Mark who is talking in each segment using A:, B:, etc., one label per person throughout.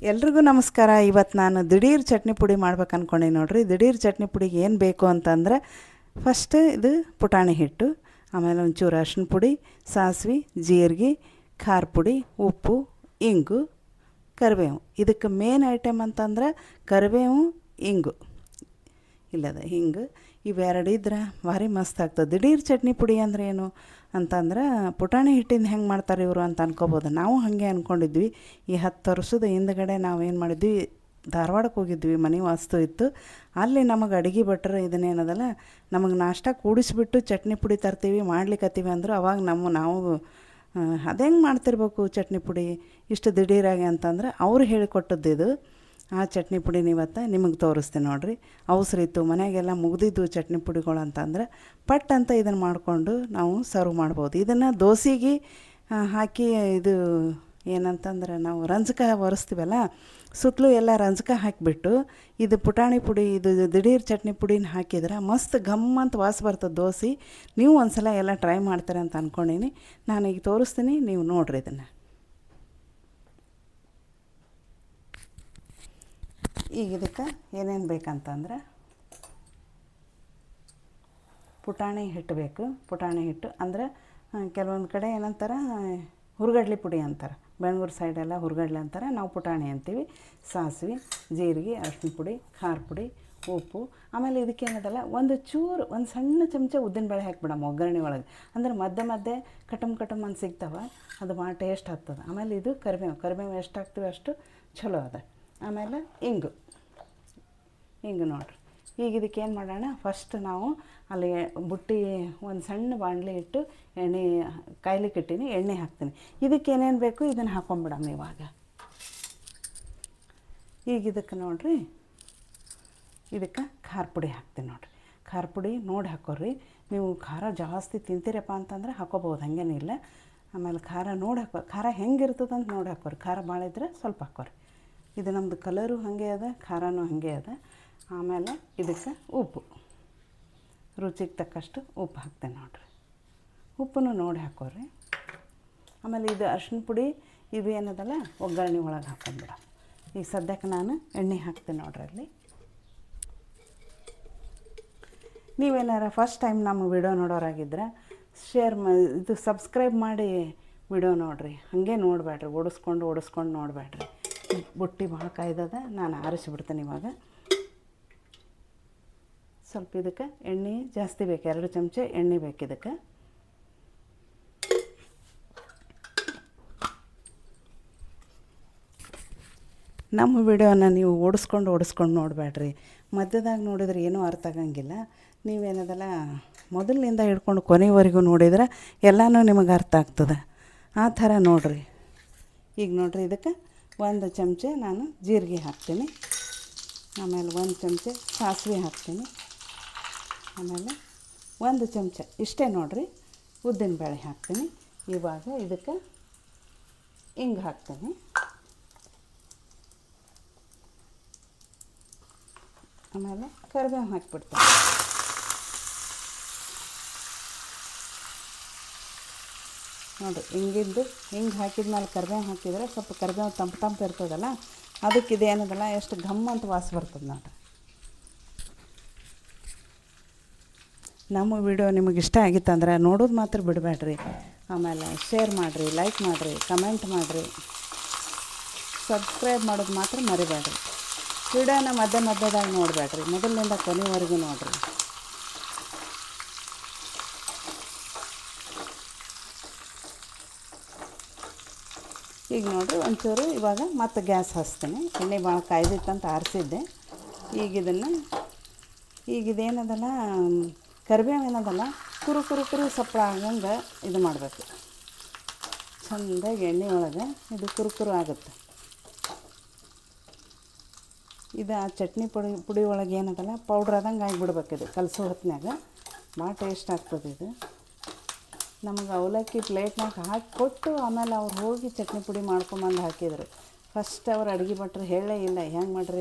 A: ಎಲ್ರಿಗೂ ನಮಸ್ಕಾರ. ಇವತ್ತು ನಾನು ದಿಢೀರ್ ಚಟ್ನಿ ಪುಡಿ ಮಾಡ್ಬೇಕು ಅಂದ್ಕೊಂಡೆ ನೋಡ್ರಿ. ದಿಢೀರ್ ಚಟ್ನಿ ಪುಡಿಗೆ ಏನು ಬೇಕು ಅಂತಂದ್ರೆ ಫಸ್ಟ್ ಇದು ಪುಟಾಣಿ ಹಿಟ್ಟು, ಆಮೇಲೆ ಒಂಚೂರು ಅರಿಶಿನ ಪುಡಿ, ಸಾಸಿವೆ, ಜೀರಿಗೆ, ಖಾರ ಪುಡಿ, ಉಪ್ಪು, ಇಂಗು, ಕರಿಬೇವು. ಇದಕ್ಕೆ ಮೇನ್ ಐಟಮ್ ಅಂತಂದ್ರೆ ಕರಿಬೇವು, ಇಂಗು ಇಲ್ಲದ ಹಿಂಗೆ ಇವೆರಡು ಇದ್ರೆ ಭಾರಿ ಮಸ್ತ್ ಆಗ್ತದೆ. ದಿಢೀರ್ ಚಟ್ನಿ ಪುಡಿ ಅಂದ್ರೆ ಏನು ಅಂತಂದ್ರೆ ಪುಟಾಣಿ ಹಿಟ್ಟಿಂದ ಹೆಂಗೆ ಮಾಡ್ತಾರೆ ಇವರು ಅಂತ ಅನ್ಕೋಬೋದು. ನಾವು ಹಾಗೆ ಅಂದ್ಕೊಂಡಿದ್ವಿ. ಈ 10 ವರ್ಷದ ಹಿಂದ್ಗಡೆ ನಾವೇನು ಮಾಡಿದ್ವಿ, ಧಾರವಾಡಕ್ಕೆ ಹೋಗಿದ್ವಿ, ಮನೆ ವಾಸ್ತು ಇತ್ತು. ಅಲ್ಲಿ ನಮಗೆ ಅಡುಗೆ ಭಟ್ರು ಇದನ್ನೇನದಲ್ಲ ನಮಗೆ ನಾಷ್ಟ ಕೂಡಿಸ್ಬಿಟ್ಟು ಚಟ್ನಿ ಪುಡಿ ತರ್ತೀವಿ ಮಾಡ್ಲಿಕ್ಕತ್ತೀವಿ ಅಂದ್ರೆ ಅವಾಗ ನಾವು ಅದು ಹೆಂಗೆ ಮಾಡ್ತಿರ್ಬೇಕು ಚಟ್ನಿ ಪುಡಿ ಇಷ್ಟು ದಿಢೀರಾಗಿ ಅಂತಂದ್ರೆ ಅವ್ರು ಹೇಳಿಕೊಟ್ಟದ್ದು ಇದು. ಆ ಚಟ್ನಿ ಪುಡಿನ ಇವತ್ತು ನಿಮಗೆ ತೋರಿಸ್ತೀನಿ ನೋಡಿರಿ. ಅವಸರಿತ್ತು ಮನೆಯಾಗೆಲ್ಲ ಮುಗ್ದಿದ್ದು ಚಟ್ನಿ ಪುಡಿಗಳು ಅಂತಂದ್ರೆ ಪಟ್ ಅಂತ ಇದನ್ನು ಮಾಡಿಕೊಂಡು ನಾವು ಸರ್ವ್ ಮಾಡ್ಬೋದು. ಇದನ್ನು ದೋಸೆಗೆ ಹಾಕಿ ಇದು ಏನಂತಂದ್ರೆ ನಾವು ರಂಜಕ ಒರೆಸ್ತೀವಲ್ಲ, ಸುತ್ತಲೂ ಎಲ್ಲ ರಂಜಕ ಹಾಕಿಬಿಟ್ಟು ಇದು ಪುಟಾಣಿ ಪುಡಿ ಇದು ದಿಢೀರ್ ಚಟ್ನಿ ಪುಡಿನ ಹಾಕಿದ್ರೆ ಮಸ್ತ್ ಘಮ್ ಅಂತ ವಾಸ ಬರ್ತದೆ ದೋಸೆ. ನೀವು ಒಂದು ಸಲ ಎಲ್ಲ ಟ್ರೈ ಮಾಡ್ತಾರೆ ಅಂತ ಅಂದ್ಕೊಂಡೀನಿ. ನಾನು ಈಗ ತೋರಿಸ್ತೀನಿ, ನೀವು ನೋಡಿರಿ ಇದನ್ನು. ಈಗ ಇದಕ್ಕೆ ಏನೇನು ಬೇಕಂತಂದ್ರೆ ಪುಟಾಣಿ ಹಿಟ್ಟು ಬೇಕು. ಪುಟಾಣಿ ಹಿಟ್ಟು ಅಂದರೆ ಕೆಲವೊಂದು ಕಡೆ ಏನಂತಾರೆ ಹುರ್ಗಡ್ಲೆ ಪುಡಿ ಅಂತಾರೆ, ಬೆಂಗಳೂರು ಸೈಡೆಲ್ಲ ಹುರ್ಗಡ್ಲೆ ಅಂತಾರೆ, ನಾವು ಪುಟಾಣಿ ಅಂತೀವಿ. ಸಾಸಿವೆ, ಜೀರಿಗೆ, ಅರಿಶಿನ ಪುಡಿ, ಖಾರ ಪುಡಿ, ಉಪ್ಪು. ಆಮೇಲೆ ಇದಕ್ಕೇನದಲ್ಲ ಒಂದು ಸಣ್ಣ ಚಮಚ ಉದ್ದಿನಬೇಳೆ ಹಾಕಿಬಿಡಮ್ಮ ಒಗ್ಗರಣೆ ಒಳಗೆ. ಅಂದ್ರೆ ಮಧ್ಯೆ ಕಟಮ್ ಅಂತ ಸಿಗ್ತಾವೆ, ಅದು ಭಾಳ ಟೇಸ್ಟ್ ಆಗ್ತದೆ. ಆಮೇಲೆ ಇದು ಕರಿಬೇವು ಎಷ್ಟು ಹಾಕ್ತೀವಿ ಅಷ್ಟು ಚಲೋ ಅದ. ಆಮೇಲೆ ಹಿಂಗೆ ನೋಡಿರಿ. ಈಗ ಇದಕ್ಕೆ ಏನು ಮಾಡೋಣ, ಫಸ್ಟ್ ನಾವು ಅಲ್ಲಿ ಬುಟ್ಟಿ ಒಂದು ಸಣ್ಣ ಬಾಣಲೆ ಇಟ್ಟು ಎಣ್ಣೆ ಕಾಯ್ಲಿಕ್ಕೆ ಇಟ್ಟೀನಿ, ಎಣ್ಣೆ ಹಾಕ್ತೀನಿ. ಇದಕ್ಕೆ ಏನೇನು ಬೇಕು ಇದನ್ನು ಹಾಕೊಂಡ್ಬಿಡಮ್ಮ ಇವಾಗ. ಈಗ ಇದಕ್ಕೆ ನೋಡಿರಿ, ಇದಕ್ಕೆ ಖಾರ ಪುಡಿ ಹಾಕ್ತೀನಿ ನೋಡಿರಿ. ಖಾರ ಪುಡಿ ನೋಡಿ ಹಾಕೋರಿ. ನೀವು ಖಾರ ಜಾಸ್ತಿ ತಿಂತೀರಪ್ಪ ಅಂತಂದ್ರೆ ಹಾಕೋಬೋದು, ಹಾಗೇನಿಲ್ಲ. ಆಮೇಲೆ ಖಾರ ನೋಡಿ ಖಾರ ಹೆಂಗಿರ್ತದೆ ಅಂತ ನೋಡಿ ಹಾಕೋರಿ. ಖಾರ ಭಾಳ ಇದ್ರೆ ಸ್ವಲ್ಪ ಹಾಕೋರಿ. ಇದು ನಮ್ಮದು ಕಲರು ಹಾಗೆ ಅದ, ಖಾರನೂ ಹಾಗೆ ಅದ. ಆಮೇಲೆ ಇದಕ್ಕೆ ಉಪ್ಪು, ರುಚಿಗೆ ತಕ್ಕಷ್ಟು ಉಪ್ಪು ಹಾಕ್ತೇನೆ ನೋಡಿರಿ. ಉಪ್ಪನ್ನು ನೋಡಿ ಹಾಕೋರಿ. ಆಮೇಲೆ ಇದು ಅರಿಶಿನ ಪುಡಿ ಇವು ಏನದಲ್ಲ ಒಗ್ಗರಣೆ ಒಳಗೆ ಹಾಕೊಂಡ್ಬಿಡ. ಈಗ ಸದ್ಯಕ್ಕೆ ನಾನು ಎಣ್ಣೆ ಹಾಕ್ತೀನಿ ನೋಡ್ರಿ. ಅಲ್ಲಿ ನೀವೇನಾರ ಫಸ್ಟ್ ಟೈಮ್ ನಮ್ಮ ವಿಡಿಯೋ ನೋಡೋರಾಗಿದ್ದರೆ ಇದು ಸಬ್ಸ್ಕ್ರೈಬ್ ಮಾಡಿ ವಿಡಿಯೋ ನೋಡಿರಿ. ಹಾಗೆ ನೋಡಬೇಡ್ರಿ, ಓಡಿಸ್ಕೊಂಡು ನೋಡಬೇಡ್ರಿ. ಬುಟ್ಟಿ ಭಾಳ ಕಾಯ್ದದ, ನಾನು ಆರಿಸಿಬಿಡ್ತೇನೆ ಇವಾಗ. ಸ್ವಲ್ಪ ಇದಕ್ಕೆ ಎಣ್ಣೆ ಜಾಸ್ತಿ ಬೇಕು, 2 ಚಮಚ ಎಣ್ಣೆ ಬೇಕು ಇದಕ್ಕೆ. ನಮ್ಮ ವಿಡಿಯೋನ ನೀವು ಓಡಿಸ್ಕೊಂಡು ನೋಡಬೇಡ್ರಿ. ಮಧ್ಯದಾಗ ನೋಡಿದ್ರೆ ಏನೂ ಅರ್ಥ ಆಗಂಗಿಲ್ಲ. ನೀವೇನದಲ್ಲ ಮೊದಲಿನಿಂದ ಹಿಡ್ಕೊಂಡು ಕೊನೆವರೆಗೂ ನೋಡಿದ್ರೆ ಎಲ್ಲನೂ ನಿಮಗೆ ಅರ್ಥ ಆಗ್ತದೆ. ಆ ಥರ ನೋಡಿರಿ. ಈಗ ನೋಡಿರಿ, ಇದಕ್ಕೆ 1 ಚಮಚ ನಾನು ಜೀರಿಗೆ ಹಾಕ್ತೀನಿ. ಆಮೇಲೆ 1 ಚಮಚ ಸಾಸಿವೆ ಹಾಕ್ತೀನಿ. ಆಮೇಲೆ 1 ಚಮಚ ಇಷ್ಟೇ ನೋಡಿರಿ ಉದ್ದಿನಬೇಳೆ ಹಾಕ್ತೀನಿ. ಇವಾಗ ಇದಕ್ಕೆ ಹಿಂಗೆ ಹಾಕ್ತೀನಿ. ಆಮೇಲೆ ಕರಿಬೇವು ಹಾಕಿಬಿಡ್ತೀನಿ. ನೋಡಿರಿ, ಹಿಂಗೆ ಹಾಕಿದ್ಮೇಲೆ ಕರಿಬೇವು ಹಾಕಿದರೆ ಸ್ವಲ್ಪ ಕರಿಬೇವು ತಂಪು ಇರ್ತದಲ್ಲ, ಅದಕ್ಕೆ ಇದೇನದಲ್ಲ ಎಷ್ಟು ಘಮ್ ಅಂತ ವಾಸ ಬರ್ತದೆ ನೋಡಿರಿ. ನಮ್ಮ ವಿಡಿಯೋ ನಿಮಗೆ ಇಷ್ಟ ಆಗಿತ್ತಂದ್ರೆ ನೋಡೋದು ಮಾತ್ರ ಬಿಡಬೇಡ್ರಿ. ಆಮೇಲೆ ಶೇರ್ ಮಾಡಿರಿ, ಲೈಕ್ ಮಾಡಿರಿ, ಕಮೆಂಟ್ ಮಾಡಿರಿ, ಸಬ್ಸ್ಕ್ರೈಬ್ ಮಾಡೋದು ಮಾತ್ರ ಮರಿಬೇಡ್ರಿ. ವಿಡಿಯೋನ ಮಧ್ಯದಾಗ ನೋಡಬೇಡ್ರಿ, ಮೊದಲಿನಿಂದ ಕೊನೆವರೆಗೂ ನೋಡಿರಿ. ಈಗ ನೋಡಿರಿ ಒಂಚೂರು ಇವಾಗ ಮತ್ತೆ ಗ್ಯಾಸ್ ಹಚ್ತೀನಿ. ಎಣ್ಣೆ ಭಾಳ ಕಾಯ್ದಿತ್ತಂತ ಆರಿಸಿದ್ದೆ. ಇದೇನದಲ್ಲ ಕರಿಬೇವು ಏನದಲ್ಲ ಕುರು ಸಪ್ಪಳ ಆಗಂಗೆ ಇದು ಮಾಡಬೇಕು. ಚೆಂದಾಗಿ ಎಣ್ಣೆ ಒಳಗೆ ಇದು ಕುರು ಆಗುತ್ತೆ. ಇದು ಆ ಚಟ್ನಿ ಪುಡಿ ಒಳಗೆ ಏನದಲ್ಲ ಪೌಡ್ರ್ ಆದಂಗೆ ಆಗಿಬಿಡ್ಬೇಕು. ಇದು ಕಲಸೋ ಹೊತ್ತಿನಾಗ ಭಾಳ ಟೇಸ್ಟ್ ಆಗ್ತದೆ. ಇದು ನಮಗೆ ಅವಲಕ್ಕಿ ಪ್ಲೇಟ್ನಾಗ ಹಾಕಿ ಕೊಟ್ಟು ಆಮೇಲೆ ಅವ್ರು ಹೋಗಿ ಚಟ್ನಿ ಪುಡಿ ಮಾಡ್ಕೊಂಬಂದು ಹಾಕಿದರು. ಫಸ್ಟ್ ಅವ್ರು ಅಡುಗೆ ಭಟ್ರು ಹೇಳೇ ಇಲ್ಲ ಹೆಂಗೆ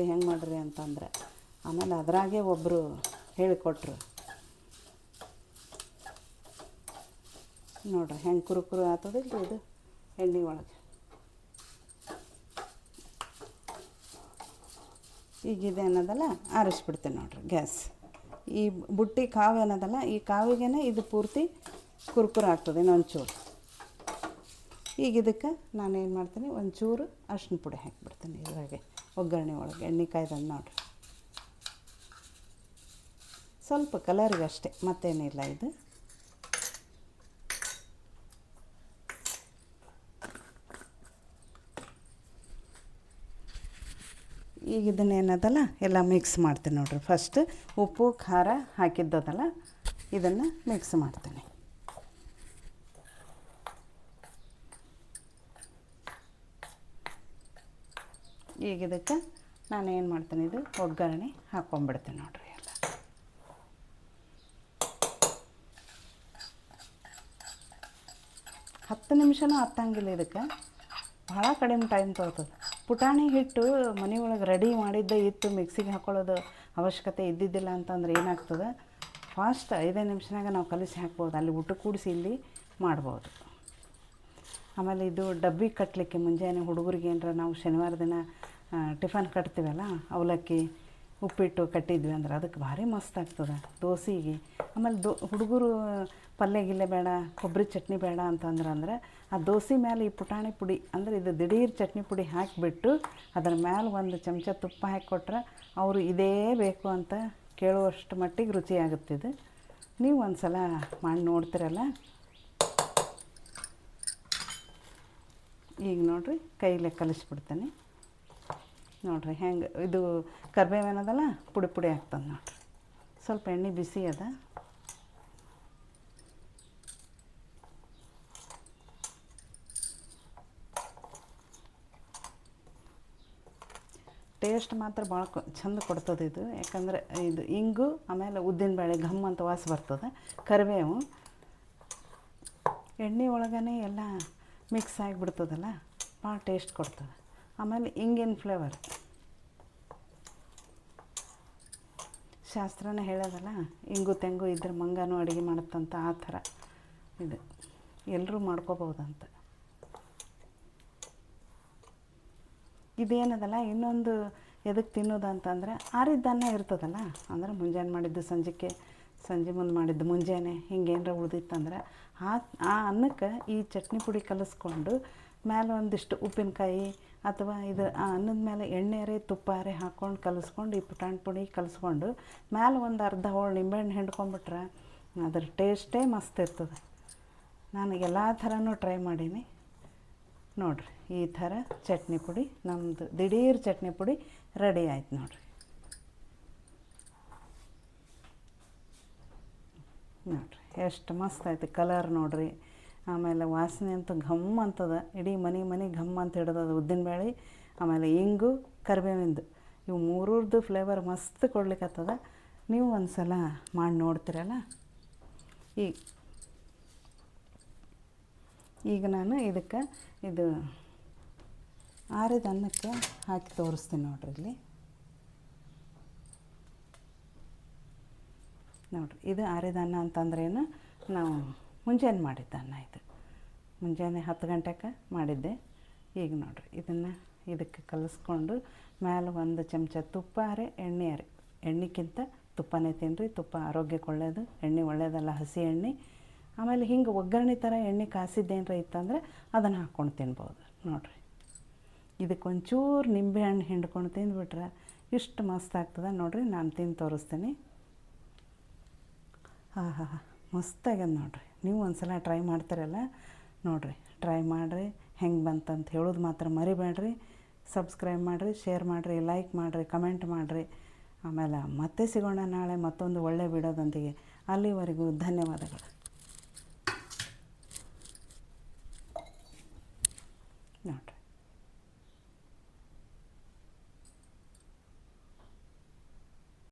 A: ಮಾಡಿರಿ ಅಂತಂದ್ರೆ. ಆಮೇಲೆ ಅದ್ರಾಗೆ ಒಬ್ಬರು ಹೇಳಿಕೊಟ್ರು. ನೋಡ್ರಿ ಹೆಂಗೆ ಕುರು ಆಗ್ತದಿಲ್ಲ ಇದು ಎಣ್ಣೆ ಒಳಗೆ. ಈಗ ಇದೇನದಲ್ಲ ಆರಿಸ್ಬಿಡ್ತೀನಿ ನೋಡಿರಿ ಗ್ಯಾಸ್. ಈ ಬುಟ್ಟಿ ಕಾವು ಏನದಲ್ಲ, ಈ ಕಾವಿಗೆ ಇದು ಪೂರ್ತಿ ಕುರ್ಕುರು ಆಗ್ತದೆ ಇನ್ನೊಂಚೂರು. ಈಗ ಇದಕ್ಕೆ ನಾನೇನು ಮಾಡ್ತೀನಿ, ಒಂಚೂರು ಅರ್ಶಿನ ಪುಡಿ ಹಾಕಿಬಿಡ್ತೀನಿ ಇದ್ರಾಗೆ, ಒಗ್ಗರಣೆ ಒಳಗೆ ಎಣ್ಣೆ ಕಾಯ್ದಂದು ನೋಡಿರಿ. ಸ್ವಲ್ಪ ಕಲರ್ಗೆ ಅಷ್ಟೇ, ಮತ್ತೇನಿಲ್ಲ ಇದು. ಈಗ ಇದನ್ನೇನದಲ್ಲ ಎಲ್ಲ ಮಿಕ್ಸ್ ಮಾಡ್ತೀನಿ ನೋಡಿರಿ. ಫಸ್ಟ್ ಉಪ್ಪು ಖಾರ ಹಾಕಿದ್ದದಲ್ಲ ಇದನ್ನು ಮಿಕ್ಸ್ ಮಾಡ್ತೀನಿ. ಈಗ ಇದಕ್ಕೆ ನಾನೇನು ಮಾಡ್ತೀನಿ, ಇದು ಒಗ್ಗರಣೆ ಹಾಕ್ಕೊಂಬಿಡ್ತೀನಿ ನೋಡಿರಿ ಎಲ್ಲ. ಹತ್ತು ನಿಮಿಷನೂ ಹತ್ತಂಗಿಲ್ಲ, ಇದಕ್ಕೆ ಭಾಳ ಕಡಿಮೆ ಟೈಮ್ ತೊಗೊತದೆ. ಪುಟಾಣಿ ಹಿಟ್ಟು ಮನೆಯೊಳಗೆ ರೆಡಿ ಮಾಡಿದ್ದೇ ಇತ್ತು, ಮಿಕ್ಸಿಗೆ ಹಾಕ್ಕೊಳ್ಳೋದು ಅವಶ್ಯಕತೆ ಇದ್ದಿದ್ದಿಲ್ಲ ಅಂತಂದ್ರೆ ಏನಾಗ್ತದೆ, ಫಾಸ್ಟ್ 5 ನಿಮಿಷನಾಗ ನಾವು ಕಲಿಸಿ ಹಾಕ್ಬೋದು. ಅಲ್ಲಿ ಊಟ ಕೂಡಿಸಿ ಇಲ್ಲಿ ಮಾಡ್ಬೋದು. ಆಮೇಲೆ ಇದು ಡಬ್ಬಿ ಕಟ್ಟಲಿಕ್ಕೆ ಮುಂಜಾನೆ ಹುಡುಗರಿಗೆ ಏನರ ನಾವು ಶನಿವಾರ ದಿನ ಟಿಫನ್ ಕಟ್ತೀವಲ್ಲ, ಅವಲಕ್ಕಿ ಉಪ್ಪಿಟ್ಟು ಕಟ್ಟಿದ್ವಿ ಅಂದ್ರೆ ಅದಕ್ಕೆ ಭಾರಿ ಮಸ್ತ್ ಆಗ್ತದೆ ದೋಸೆಗೆ. ಆಮೇಲೆ ಹುಡುಗರು ಪಲ್ಯ ಗಿಲ್ಲೆ ಬೇಡ, ಕೊಬ್ಬರಿ ಚಟ್ನಿ ಬೇಡ ಅಂತಂದ್ರೆ ಆ ದೋಸೆ ಮೇಲೆ ಈ ಪುಟಾಣಿ ಪುಡಿ ಅಂದರೆ ಇದು ದಿಢೀರ್ ಚಟ್ನಿ ಪುಡಿ ಹಾಕಿಬಿಟ್ಟು ಅದರ ಮೇಲೆ ಒಂದು ಚಮಚ ತುಪ್ಪ ಹಾಕಿಕೊಟ್ರೆ ಅವರು ಇದೇ ಬೇಕು ಅಂತ ಕೇಳುವಷ್ಟು ಮಟ್ಟಿಗೆ ರುಚಿ ಆಗುತ್ತಿದೆ. ನೀವು ಒಂದು ಸಲ ಮಾಡಿ ನೋಡ್ತಿರಲ್ಲ. ಈಗ ನೋಡಿರಿ ಕೈಲೇ ಕಲಿಸ್ಬಿಡ್ತೇನೆ ನೋಡಿರಿ ಹೆಂಗೆ. ಇದು ಕರ್ಬೇವೇನದಲ್ಲ ಪುಡಿ ಪುಡಿ ಆಗ್ತದೆ ನೋಡಿರಿ. ಸ್ವಲ್ಪ ಎಣ್ಣೆ ಬಿಸಿ ಅದ. ಟೇಸ್ಟ್ ಮಾತ್ರ ಭಾಳ ಚಂದ ಕೊಡ್ತದೆ ಇದು. ಯಾಕಂದರೆ ಇದು ಇಂಗು ಆಮೇಲೆ ಉದ್ದಿನಬೇಳೆ ಘಮ್ ಅಂತ ವಾಸ ಬರ್ತದೆ, ಕರಿಬೇವು ಎಣ್ಣೆ ಒಳಗೇ ಎಲ್ಲ ಮಿಕ್ಸ್ ಆಗಿಬಿಡ್ತದಲ್ಲ, ಭಾಳ ಟೇಸ್ಟ್ ಕೊಡ್ತದೆ. ಆಮೇಲೆ ಇಂಗಿನ ಫ್ಲೇವರ್ ಶಾಸ್ತ್ರನೇ ಹೇಳೋದಲ್ಲ, ಇಂಗು ತೆಂಗು ಇದ್ರೆ ಮಂಗನೂ ಅಡುಗೆ ಮಾಡುತ್ತಂತ. ಆ ಥರ ಇದು ಎಲ್ಲರೂ ಮಾಡ್ಕೋಬೋದಂತ. ಇದೇನದಲ್ಲ ಇನ್ನೊಂದು ಎದಕ್ಕೆ ತಿನ್ನೋದು ಅಂತಂದರೆ ಆರಿದ್ದನ್ನ ಇರ್ತದಲ್ಲ, ಅಂದರೆ ಮುಂಜಾನೆ ಮಾಡಿದ್ದು ಸಂಜೆ ಮುಂದೆ ಮಾಡಿದ್ದು ಮುಂಜಾನೆ ಹಿಂಗೇನರ ಉಳ್ದಿತ್ತಂದ್ರೆ ಆ ಅನ್ನಕ್ಕೆ ಈ ಚಟ್ನಿ ಪುಡಿ ಕಲಿಸ್ಕೊಂಡು ಮೇಲೆ ಒಂದಿಷ್ಟು ಉಪ್ಪಿನಕಾಯಿ ಅಥವಾ ಇದು ಆ ಅನ್ನದ ಮೇಲೆ ಎಣ್ಣೆರೆ ತುಪ್ಪಾರೆ ಹಾಕ್ಕೊಂಡು ಕಲಿಸ್ಕೊಂಡು ಈ ಪುಟಾಣಿ ಪುಡಿ ಕಲಿಸ್ಕೊಂಡು ಮೇಲೆ ಒಂದು ಅರ್ಧ ಹೋಳು ನಿಂಬೆಹಣ್ಣು ಹಿಂಡ್ಕೊಂಬಿಟ್ರೆ ಅದ್ರ ಟೇಸ್ಟೇ ಮಸ್ತ್ ಇರ್ತದೆ. ನಾನು ಎಲ್ಲ ಥರನೂ ಟ್ರೈ ಮಾಡೀನಿ ನೋಡಿರಿ. ಈ ಥರ ಚಟ್ನಿ ಪುಡಿ ನಮ್ಮದು ದಿಢೀರ್ ಚಟ್ನಿ ಪುಡಿ ರೆಡಿ ಆಯ್ತು ನೋಡಿರಿ. ನೋಡಿರಿ ಎಷ್ಟು ಮಸ್ತ್ ಆಯ್ತು ಕಲರ್ ನೋಡಿರಿ. ಆಮೇಲೆ ವಾಸನೆ ಅಂತೂ ಘಮ್ ಅಂತದ, ಇಡೀ ಮನೆ ಘಮ್ ಅಂತ ಹಿಡ್ದದ. ಉದ್ದಿನಬೇಳೆ ಆಮೇಲೆ ಇಂಗು ಕರಿಬೇವಿಂದು ಇವು ಮೂರರದ್ದು ಫ್ಲೇವರ್ ಮಸ್ತ್ ಕೊಡ್ಲಿಕ್ಕತ್ತದ. ನೀವು ಒಂದು ಸಲ ಮಾಡಿ ನೋಡ್ತೀರಲ್ಲ. ಈಗ ನಾನು ಇದಕ್ಕೆ ಇದು ಆರಿದ ಅನ್ನಕ್ಕೆ ಹಾಕಿ ತೋರಿಸ್ತೀನಿ ನೋಡಿರಿ. ಇಲ್ಲಿ ನೋಡಿರಿ, ಇದು ಆರಿದ ಅನ್ನ ಅಂತಂದ್ರೇನು, ನಾವು ಮುಂಜಾನೆ ಮಾಡಿದ್ದ ಅನ್ನ. ಇದು ಮುಂಜಾನೆ 10 ಗಂಟೆಗೆ ಮಾಡಿದ್ದೆ. ಈಗ ನೋಡಿರಿ ಇದನ್ನು ಇದಕ್ಕೆ ಕಲಿಸ್ಕೊಂಡು ಮೇಲೆ ಒಂದು ಚಮಚ ತುಪ್ಪ ಎಣ್ಣೆಕ್ಕಿಂತ ತುಪ್ಪನೇ ತಿನ್ನಿರಿ. ತುಪ್ಪ ಆರೋಗ್ಯಕ್ಕೆ ಒಳ್ಳೆಯದು, ಎಣ್ಣೆ ಒಳ್ಳೆಯದಲ್ಲ, ಹಸಿ ಎಣ್ಣೆ. ಆಮೇಲೆ ಹಿಂಗೆ ಒಗ್ಗರಣೆ ಥರ ಎಣ್ಣೆ ಕಾಸಿದ್ದೇನರ ಇತ್ತಂದರೆ ಅದನ್ನು ಹಾಕ್ಕೊಂಡು ತಿನ್ಬೋದು ನೋಡಿರಿ. ಇದಕ್ಕೊಂಚೂರು ನಿಂಬೆಹಣ್ಣು ಹಿಂಡ್ಕೊಂಡು ತಿಂದುಬಿಟ್ರೆ ಇಷ್ಟು ಮಸ್ತ್ ಆಗ್ತದೆ ನೋಡಿರಿ. ನಾನು ತಿಂದು ತೋರಿಸ್ತೀನಿ. ಮಸ್ತಾಗ್ಯದ ನೋಡಿರಿ. ನೀವು ಒಂದು ಸಲ ಟ್ರೈ ಮಾಡ್ತೀರಲ್ಲ ನೋಡಿರಿ, ಟ್ರೈ ಮಾಡಿರಿ. ಹೆಂಗೆ ಬಂತಂತ ಹೇಳೋದು ಮಾತ್ರ ಮರಿಬೇಡ್ರಿ. ಸಬ್ಸ್ಕ್ರೈಬ್ ಮಾಡಿರಿ, ಶೇರ್ ಮಾಡಿರಿ, ಲೈಕ್ ಮಾಡಿರಿ, ಕಮೆಂಟ್ ಮಾಡಿರಿ. ಆಮೇಲೆ ಮತ್ತೆ ಸಿಗೋಣ ನಾಳೆ ಮತ್ತೊಂದು ಒಳ್ಳೆಯ ವಿಡಿಯೋದೊಂದಿಗೆ. ಅಲ್ಲಿವರೆಗೂ ಧನ್ಯವಾದಗಳು ನೋಡಿರಿ.